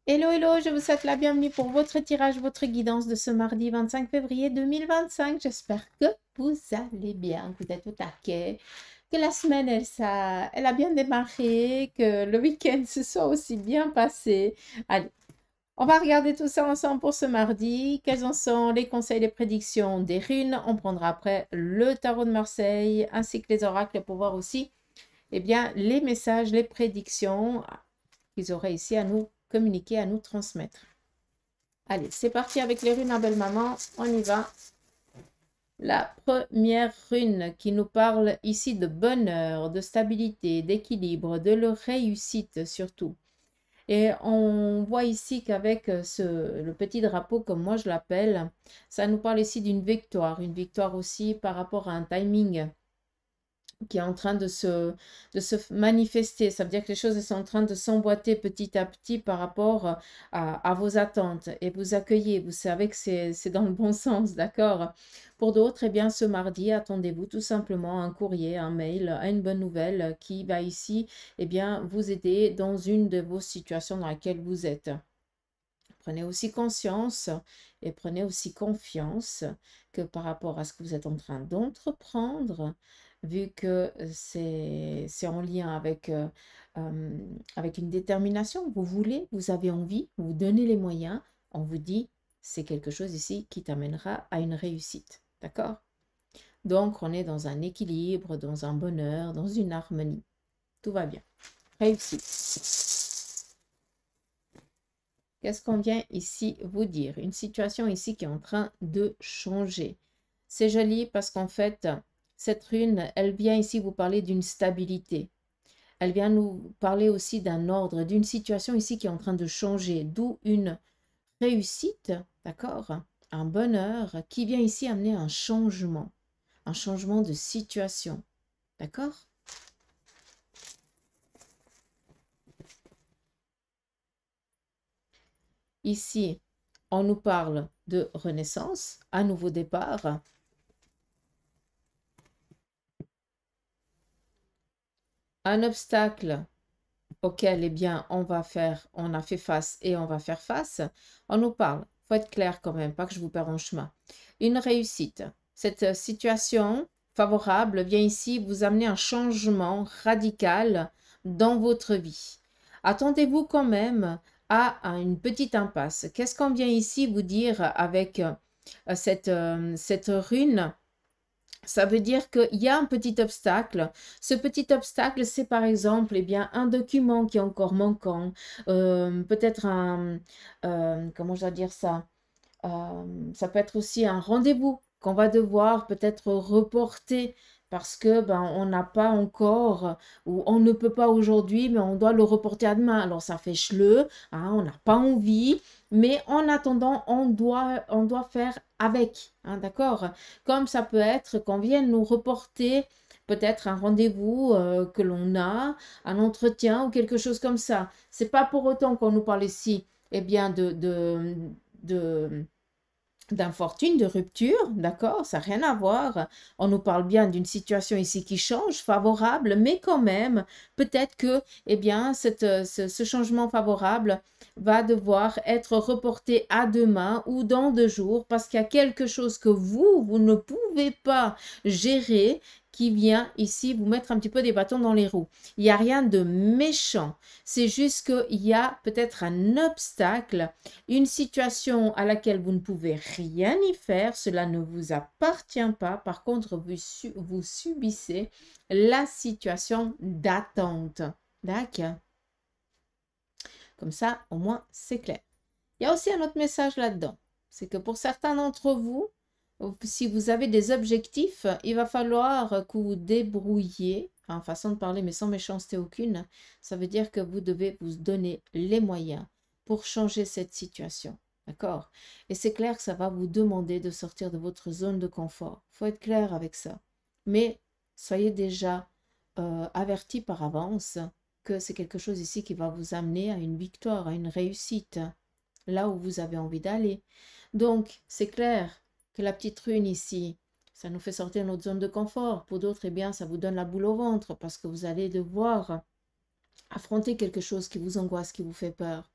Hello, hello, je vous souhaite la bienvenue pour votre tirage, votre guidance de ce mardi 25 février 2025. J'espère que vous allez bien, que vous êtes au taquet, que la semaine, elle a bien démarré, que le week-end se soit aussi bien passé. Allez, on va regarder tout ça ensemble pour ce mardi. Quels en sont les conseils, les prédictions des runes? On prendra après le tarot de Marseille ainsi que les oracles pour voir aussi bien, les messages, les prédictions qu'ils auraient ici à nous communiquer, à nous transmettre. Allez, c'est parti avec les runes à belle maman. On y va. La première rune qui nous parle ici de bonheur, de stabilité, d'équilibre, de leur réussite surtout. Et on voit ici qu'avec le petit drapeau, comme moi je l'appelle, ça nous parle ici d'une victoire. Une victoire aussi par rapport à un timing qui est en train de se manifester. Ça veut dire que les choses sont en train de s'emboîter petit à petit par rapport à vos attentes. Et vous accueillez, vous savez que c'est dans le bon sens, d'accord? Pour d'autres, eh bien, ce mardi, attendez-vous tout simplement un courrier, un mail, à une bonne nouvelle qui va ici, eh bien, vous aider dans une de vos situations dans laquelle vous êtes. Prenez aussi conscience et prenez aussi confiance que par rapport à ce que vous êtes en train d'entreprendre, vu que c'est en lien avec une détermination, vous voulez, vous avez envie, vous donnez les moyens, on vous dit, c'est quelque chose ici qui t'amènera à une réussite. D'accord? Donc, on est dans un équilibre, dans un bonheur, dans une harmonie. Tout va bien. Réussite. Qu'est-ce qu'on vient ici vous dire? Une situation ici qui est en train de changer. C'est joli parce qu'en fait, cette rune, elle vient ici vous parler d'une stabilité. Elle vient nous parler aussi d'un ordre, d'une situation ici qui est en train de changer, d'où une réussite, d'accord? Un bonheur qui vient ici amener un changement de situation, d'accord? Ici, on nous parle de renaissance, un nouveau départ, un obstacle auquel eh bien, on a fait face et on va faire face. On nous parle, faut être clair quand même, pas que je vous perds en chemin. Une réussite. Cette situation favorable vient ici vous amener un changement radical dans votre vie. Attendez-vous quand même à une petite impasse. Qu'est-ce qu'on vient ici vous dire avec cette rune? Ça veut dire qu'il y a un petit obstacle. Ce petit obstacle, c'est par exemple eh bien, un document qui est encore manquant, peut-être comment je dois dire ça? Ça peut être aussi un rendez-vous qu'on va devoir peut-être reporter parce que ben, on n'a pas encore, ou on ne peut pas aujourd'hui, mais on doit le reporter à demain. Alors ça fait chleu, hein, on n'a pas envie, mais en attendant, on doit faire avec, hein, d'accord? Comme ça peut être qu'on vienne nous reporter peut-être un rendez-vous que l'on a, un entretien ou quelque chose comme ça. C'est pas pour autant qu'on nous parle ici, eh bien, de d'infortune, de rupture, d'accord, ça n'a rien à voir. On nous parle bien d'une situation ici qui change, favorable, mais quand même, peut-être que, eh bien, ce changement favorable va devoir être reporté à demain ou dans 2 jours parce qu'il y a quelque chose que vous ne pouvez pas gérer qui vient ici vous mettre un petit peu des bâtons dans les roues. Il n'y a rien de méchant, c'est juste qu'il y a peut-être un obstacle, une situation à laquelle vous ne pouvez rien y faire, cela ne vous appartient pas. Par contre, vous subissez la situation d'attente. D'accord? Comme ça, au moins, c'est clair. Il y a aussi un autre message là-dedans. C'est que pour certains d'entre vous, si vous avez des objectifs, il va falloir que vous débrouilliez, en façon de parler, mais sans méchanceté aucune. Ça veut dire que vous devez vous donner les moyens pour changer cette situation. D'accord? Et c'est clair que ça va vous demander de sortir de votre zone de confort. Il faut être clair avec ça. Mais soyez déjà avertis par avance que c'est quelque chose ici qui va vous amener à une victoire, à une réussite, là où vous avez envie d'aller. Donc, c'est clair que la petite rune ici, ça nous fait sortir de notre zone de confort. Pour d'autres, eh bien, ça vous donne la boule au ventre parce que vous allez devoir affronter quelque chose qui vous angoisse, qui vous fait peur.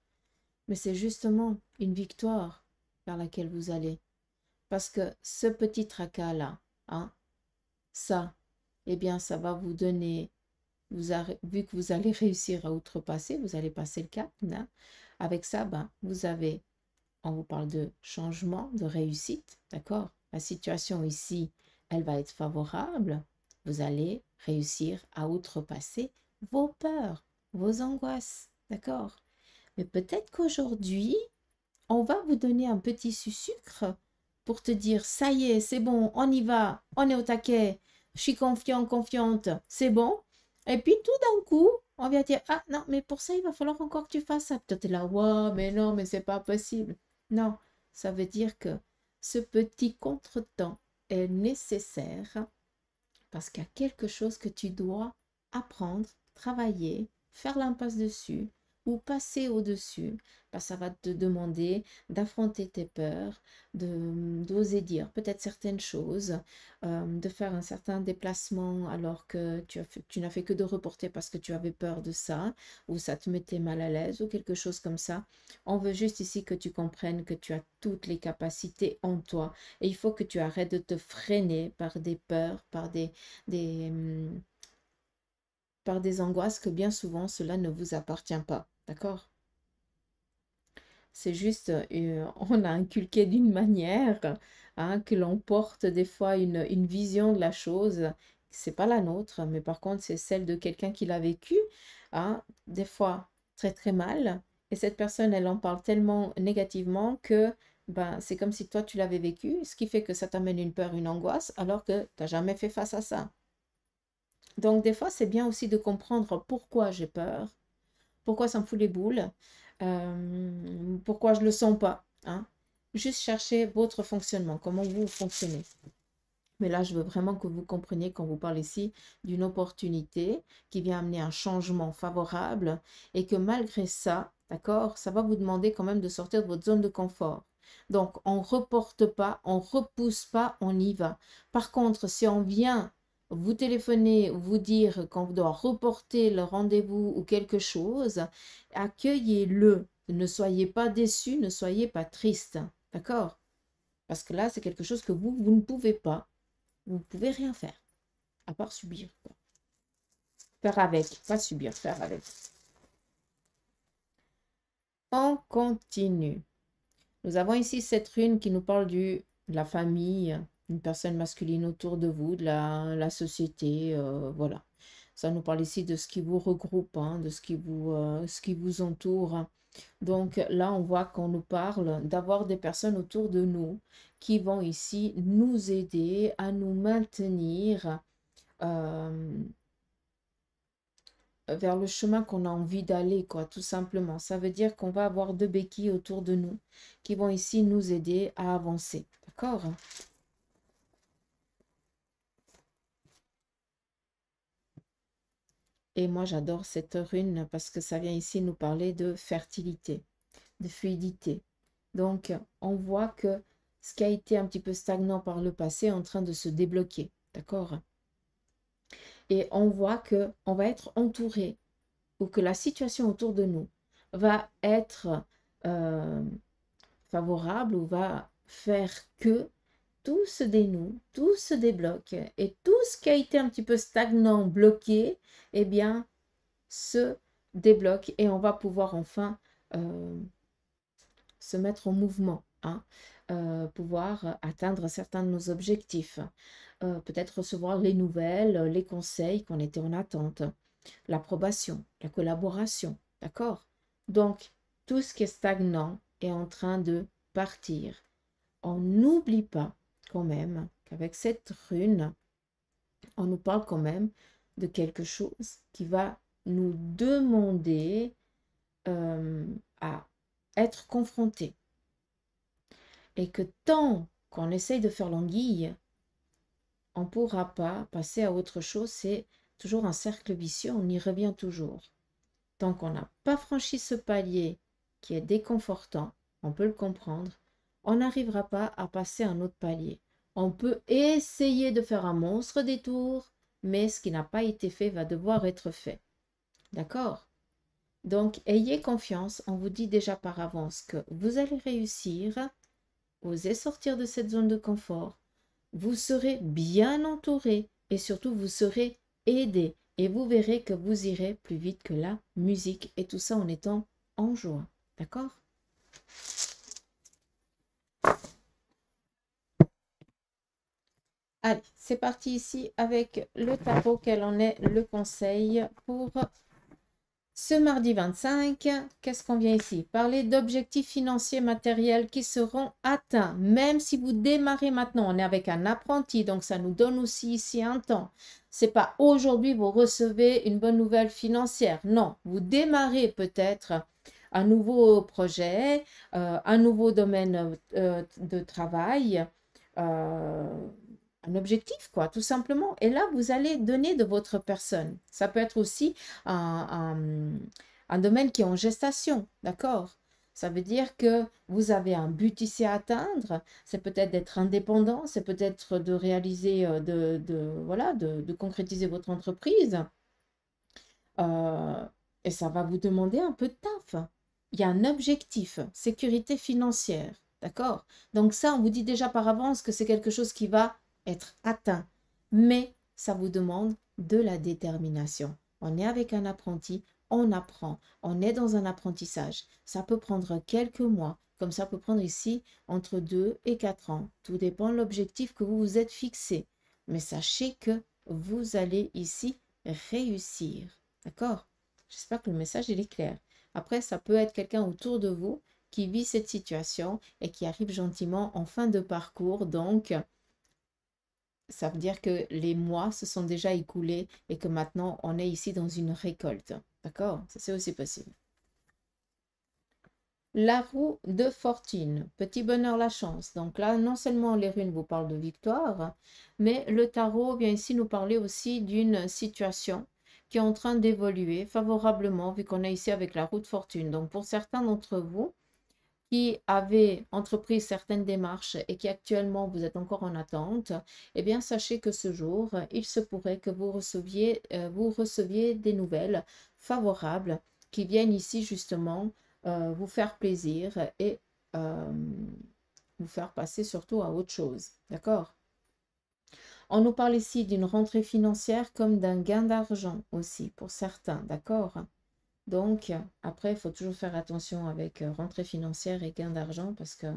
Mais c'est justement une victoire vers laquelle vous allez. Parce que ce petit tracas-là, hein, ça, eh bien, ça va vous donner, vu que vous allez réussir à outrepasser, vous allez passer le cap, hein, avec ça, ben, vous avez, on vous parle de changement, de réussite, d'accord? La situation ici, elle va être favorable. Vous allez réussir à outrepasser vos peurs, vos angoisses, d'accord? Mais peut-être qu'aujourd'hui, on va vous donner un petit sucre pour te dire, ça y est, c'est bon, on y va, on est au taquet, je suis confiant, confiante, c'est bon. Et puis tout d'un coup, on vient dire, ah non, mais pour ça, il va falloir encore que tu fasses ça. Toi, tu es là, ouais, mais non, mais c'est pas possible. Non, ça veut dire que ce petit contretemps est nécessaire parce qu'il y a quelque chose que tu dois apprendre, travailler, faire l'impasse dessus ou passer au-dessus. Ben, ça va te demander d'affronter tes peurs, d'oser dire peut-être certaines choses, de faire un certain déplacement alors que tu n'as fait que de reporter parce que tu avais peur de ça, ou ça te mettait mal à l'aise, ou quelque chose comme ça. On veut juste ici que tu comprennes que tu as toutes les capacités en toi. Et il faut que tu arrêtes de te freiner par des peurs, des, hum, par des angoisses que bien souvent cela ne vous appartient pas. D'accord? C'est juste, on a inculqué d'une manière, hein, que l'on porte des fois une vision de la chose. C'est pas la nôtre, mais par contre, c'est celle de quelqu'un qui l'a vécu, hein, des fois très très mal. Et cette personne, elle en parle tellement négativement que ben, c'est comme si toi, tu l'avais vécu, ce qui fait que ça t'amène une peur, une angoisse, alors que tu n'as jamais fait face à ça. Donc, des fois, c'est bien aussi de comprendre pourquoi j'ai peur, pourquoi ça me fout les boules, pourquoi je ne le sens pas, hein. Juste chercher votre fonctionnement, comment vous fonctionnez. Mais là, je veux vraiment que vous compreniez quand vous parle ici d'une opportunité qui vient amener un changement favorable et que malgré ça, d'accord, ça va vous demander quand même de sortir de votre zone de confort. Donc, on ne reporte pas, on ne repousse pas, on y va. Par contre, si on vient vous téléphoner, vous dire qu'on doit reporter le rendez-vous ou quelque chose, accueillez-le. Ne soyez pas déçus, ne soyez pas tristes. D'accord? Parce que là, c'est quelque chose que vous ne pouvez pas. Vous ne pouvez rien faire, à part subir, quoi. Faire avec, pas subir, faire avec. On continue. Nous avons ici cette rune qui nous parle de la famille, une personne masculine autour de vous, de la société, voilà. Ça nous parle ici de ce qui vous regroupe, hein, de ce qui vous entoure. Donc là, on voit qu'on nous parle d'avoir des personnes autour de nous qui vont ici nous aider à nous maintenir vers le chemin qu'on a envie d'aller, quoi, tout simplement. Ça veut dire qu'on va avoir deux béquilles autour de nous qui vont ici nous aider à avancer. D'accord? Et moi, j'adore cette rune parce que ça vient ici nous parler de fertilité, de fluidité. Donc, on voit que ce qui a été un petit peu stagnant par le passé est en train de se débloquer. D'accord? Et on voit que on va être entouré ou que la situation autour de nous va être euh, favorable ou va faire que tout se dénoue, tout se débloque et tout ce qui a été un petit peu stagnant, bloqué, eh bien, se débloque et on va pouvoir enfin se mettre en mouvement, hein, pouvoir atteindre certains de nos objectifs, peut-être recevoir les nouvelles, les conseils qu'on était en attente, l'approbation, la collaboration, d'accord? Donc, tout ce qui est stagnant est en train de partir. On n'oublie pas quand même qu'avec cette rune, on nous parle quand même de quelque chose qui va nous demander à être confrontés. Et que tant qu'on essaye de faire l'anguille, on ne pourra pas passer à autre chose. C'est toujours un cercle vicieux, on y revient toujours. Tant qu'on n'a pas franchi ce palier qui est déconfortant, on peut le comprendre, on n'arrivera pas à passer un autre palier. On peut essayer de faire un monstre détour, mais ce qui n'a pas été fait va devoir être fait. D'accord? Donc, ayez confiance. On vous dit déjà par avance que vous allez réussir. Osez sortir de cette zone de confort. Vous serez bien entouré et surtout vous serez aidé. Et vous verrez que vous irez plus vite que la musique. Et tout ça en étant en joie. D'accord? Allez, c'est parti ici avec le tarot. Quel en est le conseil pour ce mardi 25? Qu'est-ce qu'on vient ici? Parler d'objectifs financiers matériels qui seront atteints. Même si vous démarrez maintenant, on est avec un apprenti, donc ça nous donne aussi ici un temps. C'est pas aujourd'hui vous recevez une bonne nouvelle financière. Non, vous démarrez peut-être un nouveau projet, un nouveau domaine de travail. Un objectif, quoi, tout simplement. Et là, vous allez donner de votre personne. Ça peut être aussi un domaine qui est en gestation, d'accord? Ça veut dire que vous avez un but ici à atteindre. C'est peut-être d'être indépendant, c'est peut-être de réaliser, voilà, de concrétiser votre entreprise. Euh, et ça va vous demander un peu de taf. Il y a un objectif, sécurité financière, d'accord? Donc ça, on vous dit déjà par avance que c'est quelque chose qui va être atteint. Mais ça vous demande de la détermination. On est avec un apprenti, on apprend, on est dans un apprentissage. Ça peut prendre quelques mois, comme ça peut prendre ici entre 2 et 4 ans. Tout dépend de l'objectif que vous vous êtes fixé. Mais sachez que vous allez ici réussir. D'accord? J'espère que le message il est clair. Après, ça peut être quelqu'un autour de vous qui vit cette situation et qui arrive gentiment en fin de parcours. Donc, ça veut dire que les mois se sont déjà écoulés et que maintenant, on est ici dans une récolte. D'accord? Ça, c'est aussi possible. La roue de fortune, petit bonheur, la chance. Donc là, non seulement les runes vous parlent de victoire, mais le tarot vient ici nous parler aussi d'une situation qui est en train d'évoluer favorablement, vu qu'on est ici avec la roue de fortune. Donc pour certains d'entre vous qui avaient entrepris certaines démarches et qui actuellement vous êtes encore en attente, eh bien sachez que ce jour, il se pourrait que vous receviez des nouvelles favorables qui viennent ici justement vous faire plaisir et euh, vous faire passer surtout à autre chose. D'accord? On nous parle ici d'une rentrée financière comme d'un gain d'argent aussi pour certains. D'accord? Donc, après, il faut toujours faire attention avec rentrée financière et gain d'argent parce que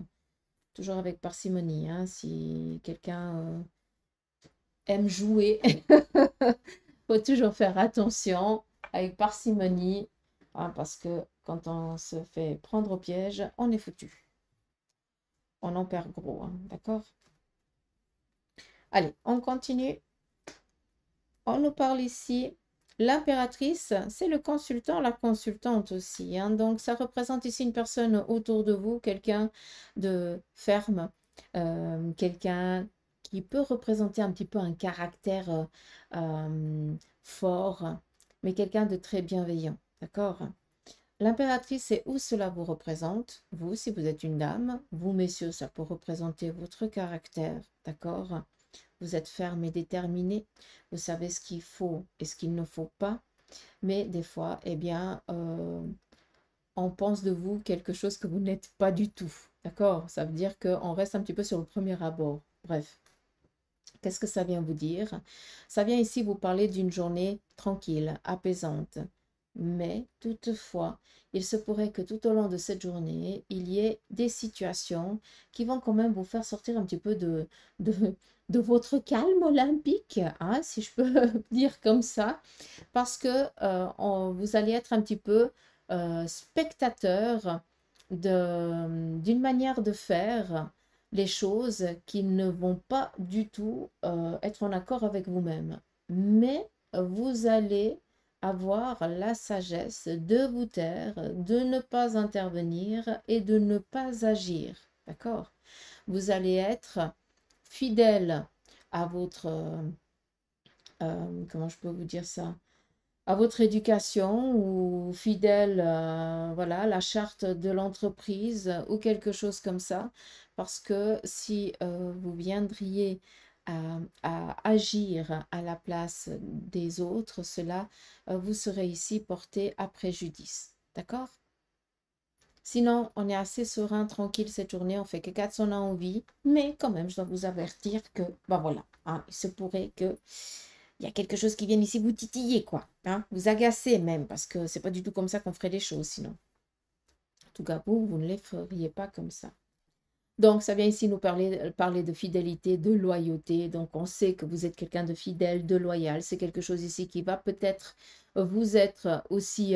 toujours avec parcimonie. Hein, si quelqu'un aime jouer, il faut toujours faire attention avec parcimonie hein, parce que quand on se fait prendre au piège, on est foutu. On en perd gros, hein, d'accord? Allez, on continue. On nous parle ici. L'impératrice, c'est le consultant, la consultante aussi. Hein. Donc, ça représente ici une personne autour de vous, quelqu'un de ferme, quelqu'un qui peut représenter un petit peu un caractère fort, mais quelqu'un de très bienveillant. D'accord? L'impératrice, c'est où cela vous représente. Vous, si vous êtes une dame, vous, messieurs, ça peut représenter votre caractère. D'accord? Vous êtes ferme et déterminé. Vous savez ce qu'il faut et ce qu'il ne faut pas. Mais des fois, eh bien, on pense de vous quelque chose que vous n'êtes pas du tout. D'accord? Ça veut dire qu'on reste un petit peu sur le premier abord. Bref. Qu'est-ce que ça vient vous dire? Ça vient ici vous parler d'une journée tranquille, apaisante. Mais toutefois, il se pourrait que tout au long de cette journée, il y ait des situations qui vont quand même vous faire sortir un petit peu de votre calme olympique, hein, si je peux dire comme ça, parce que vous allez être un petit peu spectateur d'une manière de faire les choses qui ne vont pas du tout être en accord avec vous-même. Mais vous allez avoir la sagesse de vous taire, de ne pas intervenir et de ne pas agir. D'accord? Vous allez être fidèle à votre, comment je peux vous dire ça? À votre éducation ou fidèle voilà, à la charte de l'entreprise ou quelque chose comme ça. Parce que si vous viendriez à agir à la place des autres, cela vous serez ici porté à préjudice. D'accord? Sinon, on est assez serein, tranquille cette journée, on fait que 400 ans en vie, mais quand même, je dois vous avertir que, ben voilà, hein, il se pourrait que il y a quelque chose qui vienne ici vous titiller, quoi, hein, vous agacer même, parce que c'est pas du tout comme ça qu'on ferait les choses, sinon. En tout cas, vous ne les feriez pas comme ça. Donc, ça vient ici nous parler de fidélité, de loyauté. Donc, on sait que vous êtes quelqu'un de fidèle, de loyal. C'est quelque chose ici qui va peut-être vous être aussi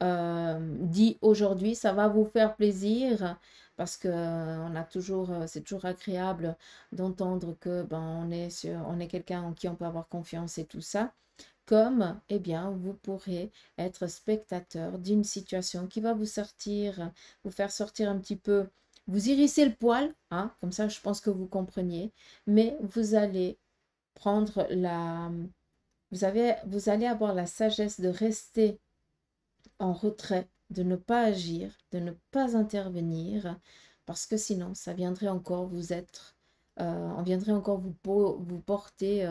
dit aujourd'hui. Ça va vous faire plaisir parce que on a toujours, c'est toujours agréable d'entendre que ben, on est quelqu'un en qui on peut avoir confiance et tout ça. Comme, eh bien, vous pourrez être spectateur d'une situation qui va vous faire sortir un petit peu, vous hérissez le poil, hein, comme ça je pense que vous compreniez, mais vous allez prendre vous allez avoir la sagesse de rester en retrait, de ne pas agir, de ne pas intervenir, parce que sinon ça viendrait encore on viendrait encore vous porter,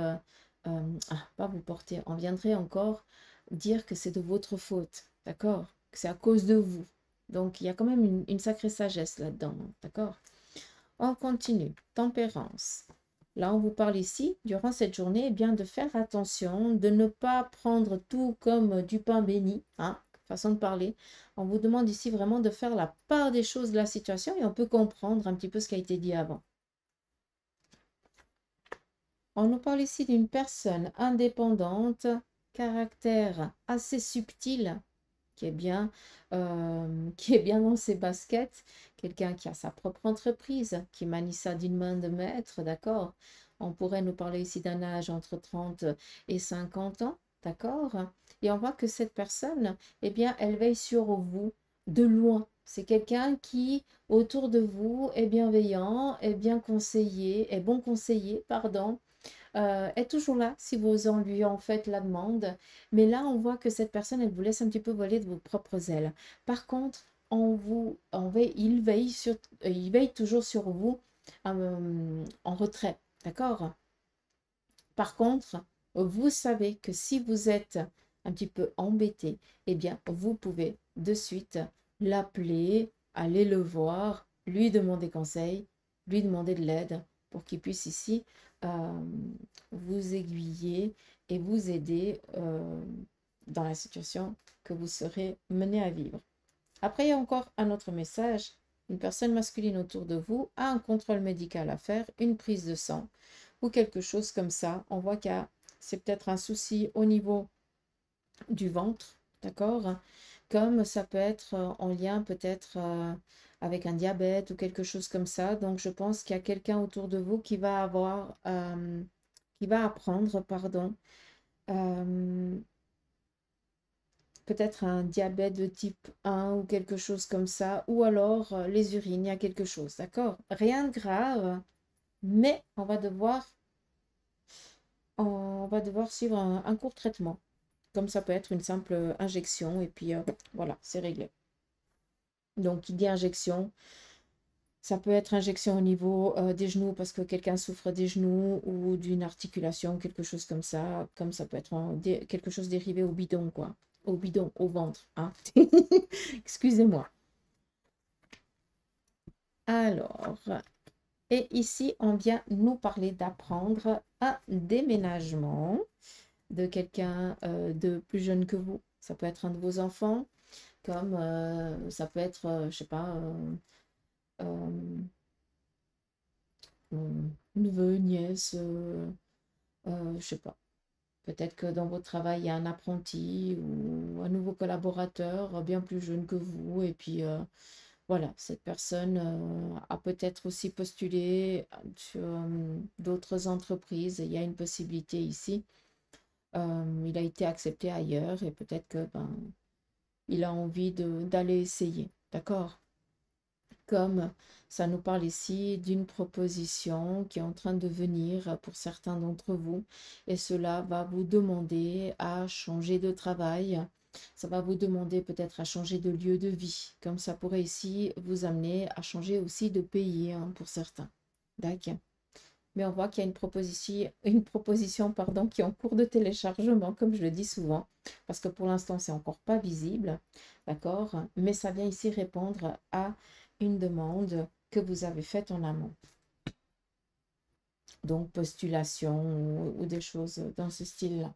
pas vous porter, on viendrait encore dire que c'est de votre faute, d'accord? Que c'est à cause de vous. Donc il y a quand même une sacrée sagesse là-dedans, d'accord? On continue. Tempérance. Là, on vous parle ici, durant cette journée, eh bien, de faire attention, de ne pas prendre tout comme du pain béni, hein, façon de parler. On vous demande ici vraiment de faire la part des choses de la situation et on peut comprendre un petit peu ce qui a été dit avant. On nous parle ici d'une personne indépendante, caractère assez subtil, qui est bien dans ses baskets, quelqu'un qui a sa propre entreprise, qui manie ça d'une main de maître, d'accord? On pourrait nous parler ici d'un âge entre 30 et 50 ans, d'accord? Et on voit que cette personne, eh bien, elle veille sur vous de loin. C'est quelqu'un qui, autour de vous, est bienveillant, est bien conseillé, est bon conseiller, pardon, est toujours là si vous en lui en faites la demande. Mais là, on voit que cette personne, elle vous laisse un petit peu voler de vos propres ailes. Par contre, il veille toujours sur vous en retrait. D'accord? Par contre, vous savez que si vous êtes un petit peu embêté, eh bien, vous pouvez de suite l'appeler, aller le voir, lui demander conseil, lui demander de l'aide pour qu'il puisse ici euh, vous aiguiller et vous aider dans la situation que vous serez mené à vivre. Après, il y a encore un autre message. Une personne masculine autour de vous a un contrôle médical à faire, une prise de sang ou quelque chose comme ça. On voit qu'il y a, c'est peut-être un souci au niveau du ventre, d'accord? Comme ça peut être en lien peut-être avec un diabète ou quelque chose comme ça. Donc, je pense qu'il y a quelqu'un autour de vous qui va apprendre, pardon, euh, peut-être un diabète de type 1 ou quelque chose comme ça, ou alors les urines, il y a quelque chose, d'accord? Rien de grave, mais on va devoir suivre un court traitement. Comme ça peut être une simple injection, et puis voilà, c'est réglé. Donc, il dit injection, ça peut être injection au niveau des genoux parce que quelqu'un souffre des genoux ou d'une articulation, quelque chose comme ça. Comme ça peut être quelque chose dérivé au bidon, quoi. Au bidon, au ventre, hein. Excusez-moi. Alors, et ici, on vient nous parler d'apprendre un déménagement de quelqu'un de plus jeune que vous. Ça peut être un de vos enfants, comme ça peut être, je sais pas, euh, neveu, nièce, je sais pas. Peut-être que dans votre travail, il y a un apprenti ou un nouveau collaborateur bien plus jeune que vous. Et puis, voilà, cette personne a peut-être aussi postulé sur d'autres entreprises. Il y a une possibilité ici. Il a été accepté ailleurs et peut-être que ben, il a envie d'aller essayer. D'accord? Comme ça nous parle ici d'une proposition qui est en train de venir pour certains d'entre vous et cela va vous demander à changer de travail. Ça va vous demander peut-être à changer de lieu de vie, comme ça pourrait ici vous amener à changer aussi de pays hein, pour certains. D'accord. mais on voit qu'il y a une proposition pardon, qui est en cours de téléchargement, comme je le dis souvent, parce que pour l'instant, c'est encore pas visible, d'accord? Mais ça vient ici répondre à une demande que vous avez faite en amont. Donc, postulation ou des choses dans ce style-là.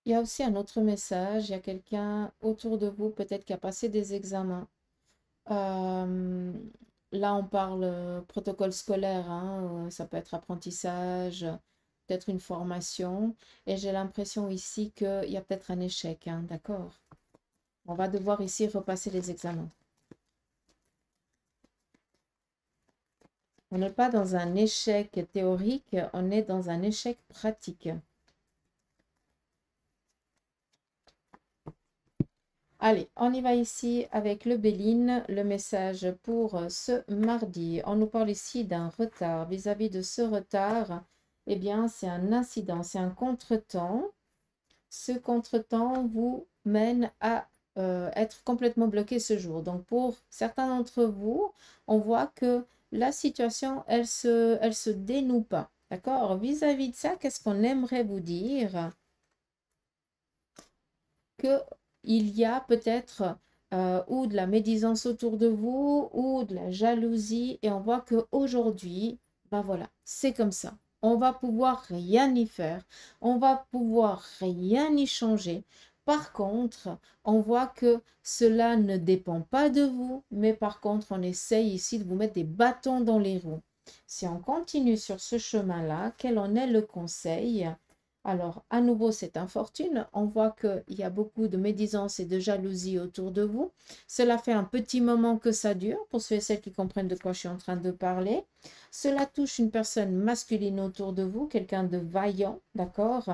Il y a aussi un autre message, il y a quelqu'un autour de vous peut-être qui a passé des examens. Euh, Là, on parle protocole scolaire, hein, ça peut être apprentissage, peut-être une formation. Et j'ai l'impression ici qu'il y a peut-être un échec, hein, d'accord? On va devoir ici repasser les examens. On n'est pas dans un échec théorique, on est dans un échec pratique. Allez, on y va ici avec le Béline, le message pour ce mardi. On nous parle ici d'un retard. Vis-à-vis de ce retard, eh bien, c'est un incident, c'est un contretemps. Ce contretemps vous mène à être complètement bloqué ce jour. Donc, pour certains d'entre vous, on voit que la situation, elle se dénoue pas. D'accord? Vis-à-vis de ça, qu'est-ce qu'on aimerait vous dire? Que il y a peut-être ou de la médisance autour de vous ou de la jalousie et on voit qu'aujourd'hui, ben voilà, c'est comme ça. On va pouvoir rien y faire, on va pouvoir rien y changer. Par contre, on voit que cela ne dépend pas de vous, mais par contre, on essaye ici de vous mettre des bâtons dans les roues. Si on continue sur ce chemin-là, quel en est le conseil? Alors, à nouveau, cette infortune, on voit qu'il y a beaucoup de médisance et de jalousie autour de vous. Cela fait un petit moment que ça dure, pour ceux et celles qui comprennent de quoi je suis en train de parler. Cela touche une personne masculine autour de vous, quelqu'un de vaillant, d'accord?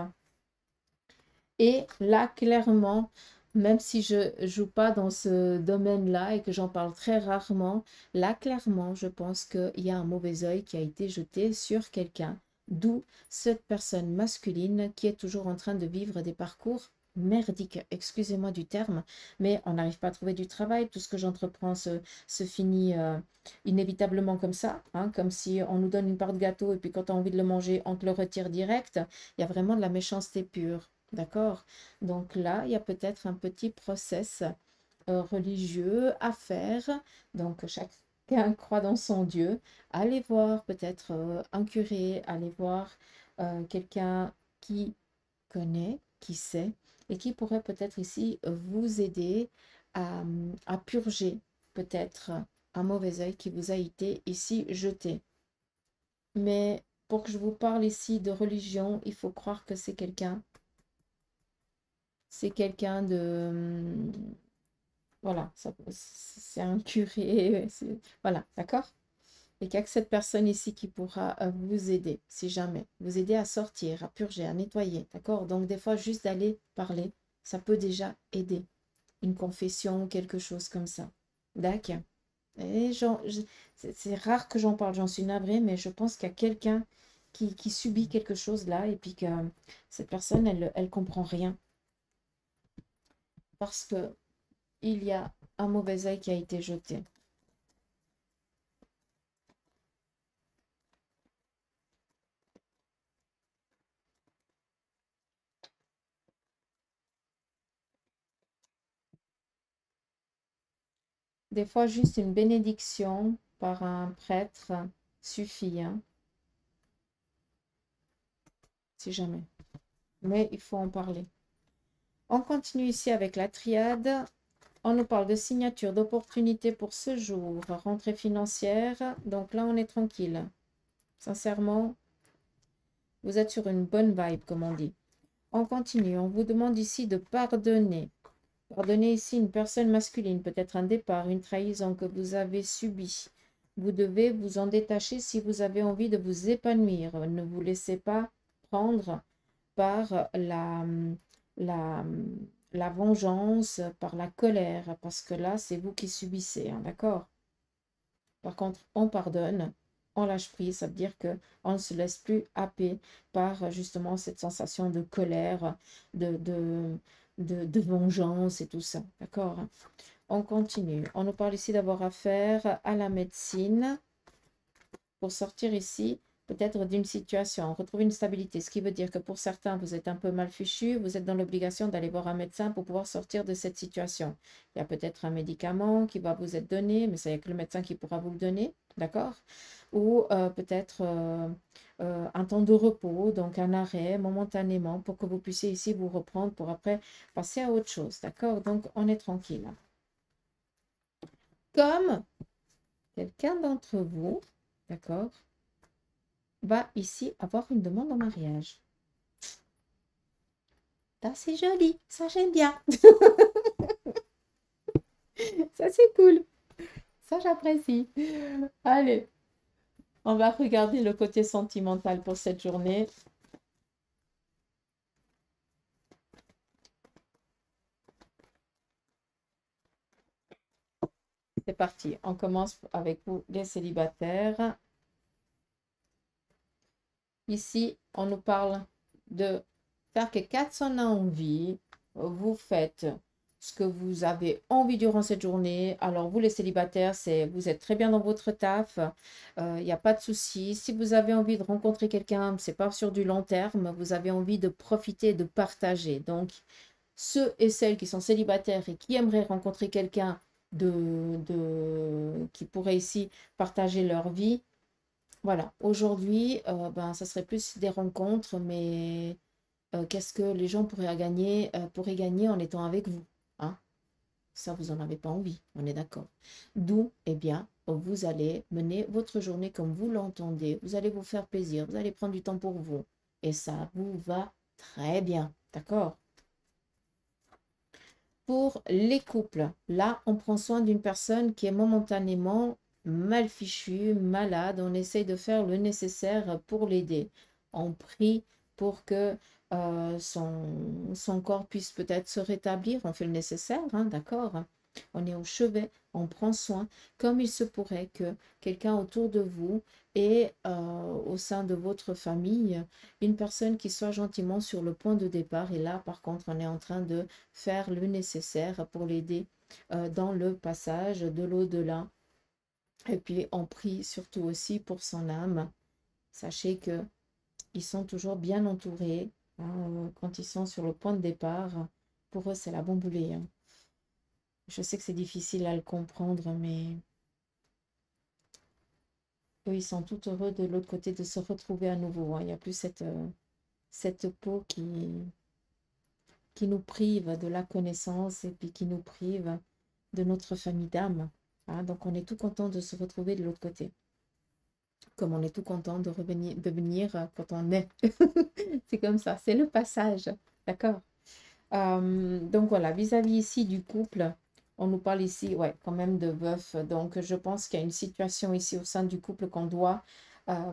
Et là, clairement, même si je ne joue pas dans ce domaine-là et que j'en parle très rarement, là, clairement, je pense qu'il y a un mauvais œil qui a été jeté sur quelqu'un. D'où cette personne masculine qui est toujours en train de vivre des parcours merdiques, excusez-moi du terme, mais on n'arrive pas à trouver du travail. Tout ce que j'entreprends se finit inévitablement comme ça, hein, comme si on nous donne une part de gâteau et puis quand on a envie de le manger, on te le retire direct. Il y a vraiment de la méchanceté pure. D'accord? Donc là, il y a peut-être un petit process religieux à faire. Donc chacun croit dans son Dieu. Allez voir peut-être un curé, allez voir quelqu'un qui connaît, qui sait, et qui pourrait peut-être ici vous aider à purger peut-être un mauvais œil qui vous a été ici jeté. Mais pour que je vous parle ici de religion, il faut croire que c'est quelqu'un de... Voilà, c'est un curé. Voilà, d'accord? Et qu'il y a que cette personne ici qui pourra vous aider, si jamais. Vous aider à sortir, à purger, à nettoyer, d'accord? Donc des fois, juste d'aller parler, ça peut déjà aider. Une confession ou quelque chose comme ça. D'accord? Et c'est rare que j'en parle, j'en suis navrée, mais je pense qu'il y a quelqu'un qui subit quelque chose là et puis que cette personne, elle comprend rien. Parce que il y a un mauvais œil qui a été jeté. Des fois, juste une bénédiction par un prêtre suffit, hein, si jamais. Mais il faut en parler. On continue ici avec la triade. On nous parle de signature, d'opportunité pour ce jour, rentrée financière. Donc là, on est tranquille. Sincèrement, vous êtes sur une bonne vibe, comme on dit. On continue. On vous demande ici de pardonner. Pardonnez ici une personne masculine, peut-être un départ, une trahison que vous avez subie. Vous devez vous en détacher si vous avez envie de vous épanouir. Ne vous laissez pas prendre par la, la vengeance, par la colère, parce que là, c'est vous qui subissez, hein, d'accord? Par contre, on pardonne on lâche prise, ça veut dire qu'on ne se laisse plus happer par justement cette sensation de colère, de vengeance et tout ça, d'accord? On continue. On nous parle ici d'avoir affaire à la médecine pour sortir ici peut-être d'une situation, retrouver une stabilité, ce qui veut dire que pour certains, vous êtes un peu mal fichu, vous êtes dans l'obligation d'aller voir un médecin pour pouvoir sortir de cette situation. Il y a peut-être un médicament qui va vous être donné, mais ça, il n'y a que le médecin qui pourra vous le donner, d'accord? Ou peut-être un temps de repos, donc un arrêt momentanément pour que vous puissiez ici vous reprendre pour après passer à autre chose, d'accord? Donc, on est tranquille. Comme quelqu'un d'entre vous, d'accord, va ici avoir une demande en mariage. Ça, c'est joli, ça j'aime bien. Ça, c'est cool. Ça, j'apprécie. Allez, on va regarder le côté sentimental pour cette journée. C'est parti. On commence avec vous, les célibataires. Ici, on nous parle de faire que quand on a envie, vous faites ce que vous avez envie durant cette journée. Alors, vous, les célibataires, vous êtes très bien dans votre taf. Il n'y a pas de souci. Si vous avez envie de rencontrer quelqu'un, ce n'est pas sur du long terme. Vous avez envie de profiter, de partager. Donc, ceux et celles qui sont célibataires et qui aimeraient rencontrer quelqu'un qui pourrait ici partager leur vie, voilà, aujourd'hui, ben, ça serait plus des rencontres, mais qu'est-ce que les gens pourraient gagner en étant avec vous, hein? Ça, vous n'en avez pas envie, on est d'accord. D'où, eh bien, vous allez mener votre journée comme vous l'entendez, vous allez vous faire plaisir, vous allez prendre du temps pour vous, et ça vous va très bien, d'accord? Pour les couples, là, on prend soin d'une personne qui est momentanément mal fichue, malade. On essaye de faire le nécessaire pour l'aider. On prie pour que son corps puisse peut-être se rétablir. On fait le nécessaire, hein, d'accord? On est au chevet, on prend soin, comme il se pourrait que quelqu'un autour de vous et au sein de votre famille, une personne qui soit gentiment sur le point de départ. Et là, par contre, on est en train de faire le nécessaire pour l'aider dans le passage de l'au-delà. Et puis, on prie surtout aussi pour son âme. Sachez que ils sont toujours bien entourés, hein, quand ils sont sur le point de départ. Pour eux, c'est la bomboulée, hein. Je sais que c'est difficile à le comprendre, mais eux, ils sont tout heureux de l'autre côté de se retrouver à nouveau, hein. Il n'y a plus cette peau qui nous prive de la connaissance et puis qui nous prive de notre famille d'âme, hein. Donc, on est tout content de se retrouver de l'autre côté. Comme on est tout content de venir quand on est. C'est comme ça, c'est le passage. D'accord? Donc voilà, vis-à-vis ici du couple, on nous parle ici, ouais, quand même de veuf. Donc je pense qu'il y a une situation ici au sein du couple qu'on doit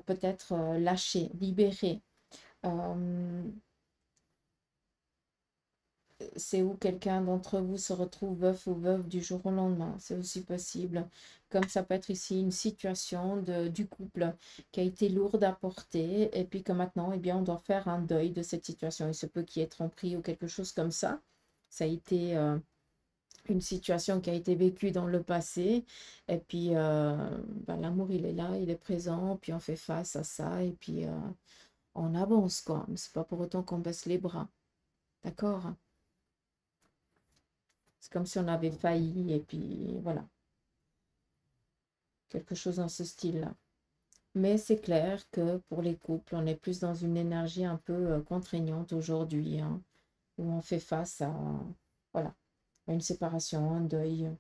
peut-être lâcher, libérer. C'est où quelqu'un d'entre vous se retrouve veuf ou veuve du jour au lendemain. C'est aussi possible. Comme ça peut être ici une situation du couple qui a été lourde à porter et puis que maintenant, eh bien, on doit faire un deuil de cette situation. Il se peut qu'il y ait tromperie ou quelque chose comme ça. Ça a été une situation qui a été vécue dans le passé. Et puis, ben, l'amour, il est là, il est présent. Puis on fait face à ça et puis on avance, quoi. Mais c'est pas pour autant qu'on baisse les bras. D'accord? C'est comme si on avait failli et puis voilà, quelque chose dans ce style-là. Mais c'est clair que pour les couples, on est plus dans une énergie un peu contraignante aujourd'hui, hein, où on fait face à, voilà, à une séparation, un deuil,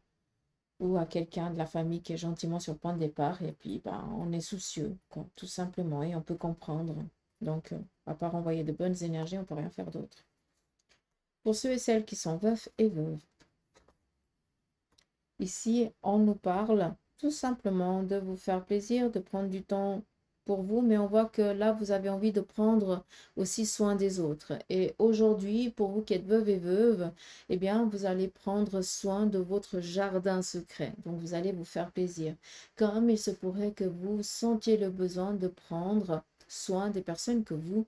ou à quelqu'un de la famille qui est gentiment sur le point de départ, et puis ben, on est soucieux, quoi, tout simplement, et on peut comprendre. Donc, à part envoyer de bonnes énergies, on ne peut rien faire d'autre. Pour ceux et celles qui sont veufs et veuves, ici, on nous parle tout simplement de vous faire plaisir, de prendre du temps pour vous, mais on voit que là, vous avez envie de prendre aussi soin des autres. Et aujourd'hui, pour vous qui êtes veuve et veuve, eh bien, vous allez prendre soin de votre jardin secret. Donc, vous allez vous faire plaisir. Comme il se pourrait que vous sentiez le besoin de prendre soin des personnes que vous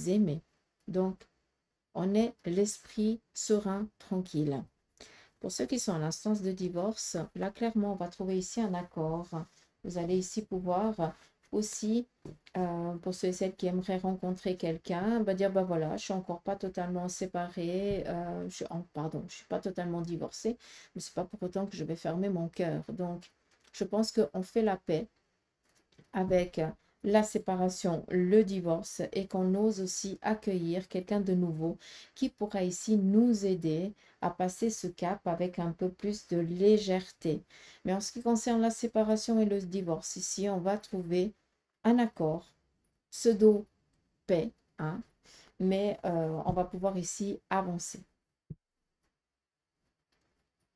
aimez. Donc, on est l'esprit serein, tranquille. Pour ceux qui sont à l'instance de divorce, là, clairement, on va trouver ici un accord. Vous allez ici pouvoir aussi, pour ceux et celles qui aimeraient rencontrer quelqu'un, dire, bah voilà, je suis encore pas totalement séparée, je suis pas totalement divorcée, mais c'est pas pour autant que je vais fermer mon cœur. Donc, je pense qu'on fait la paix avec la séparation, le divorce, et qu'on ose aussi accueillir quelqu'un de nouveau qui pourra ici nous aider à passer ce cap avec un peu plus de légèreté. Mais en ce qui concerne la séparation et le divorce, ici, on va trouver un accord, pseudo-paix, hein, mais on va pouvoir ici avancer.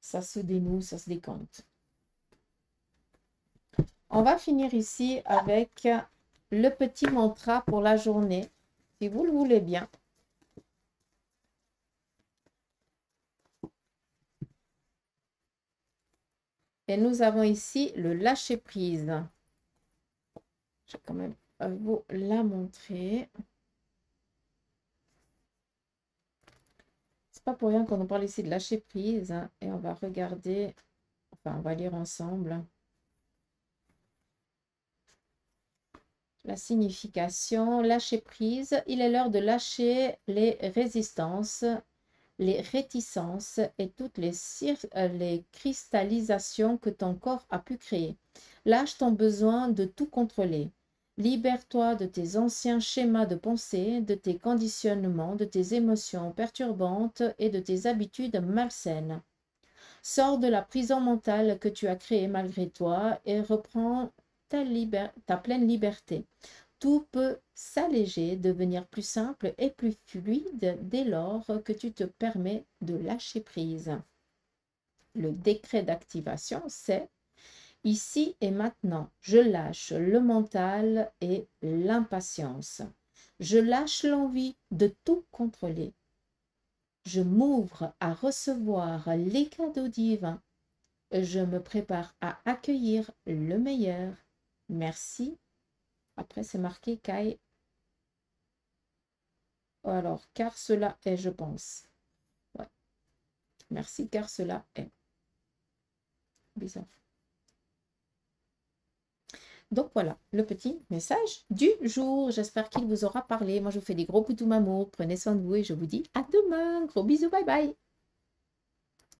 Ça se dénoue, ça se décante. On va finir ici avec le petit mantra pour la journée, si vous le voulez bien. Et nous avons ici le lâcher-prise. Je vais quand même vous la montrer. C'est pas pour rien qu'on nous parle ici de lâcher-prise. Et on va regarder, enfin on va lire ensemble. La signification, lâcher prise, il est l'heure de lâcher les résistances, les réticences et toutes les cristallisations que ton corps a pu créer. Lâche ton besoin de tout contrôler. Libère-toi de tes anciens schémas de pensée, de tes conditionnements, de tes émotions perturbantes et de tes habitudes malsaines. Sors de la prison mentale que tu as créée malgré toi et reprends ta pleine liberté. Tout peut s'alléger, devenir plus simple et plus fluide dès lors que tu te permets de lâcher prise. Le décret d'activation, c'est ici et maintenant. Je lâche le mental et l'impatience. Je lâche l'envie de tout contrôler. Je m'ouvre à recevoir les cadeaux divins. Je me prépare à accueillir le meilleur. Merci. Après, c'est marqué Kai. Alors, car cela est, je pense. Ouais. Merci, car cela est. Bizarre. Donc voilà, le petit message du jour. J'espère qu'il vous aura parlé. Moi, je vous fais des gros poutous mamour. Prenez soin de vous et je vous dis à demain. Gros bisous, bye bye.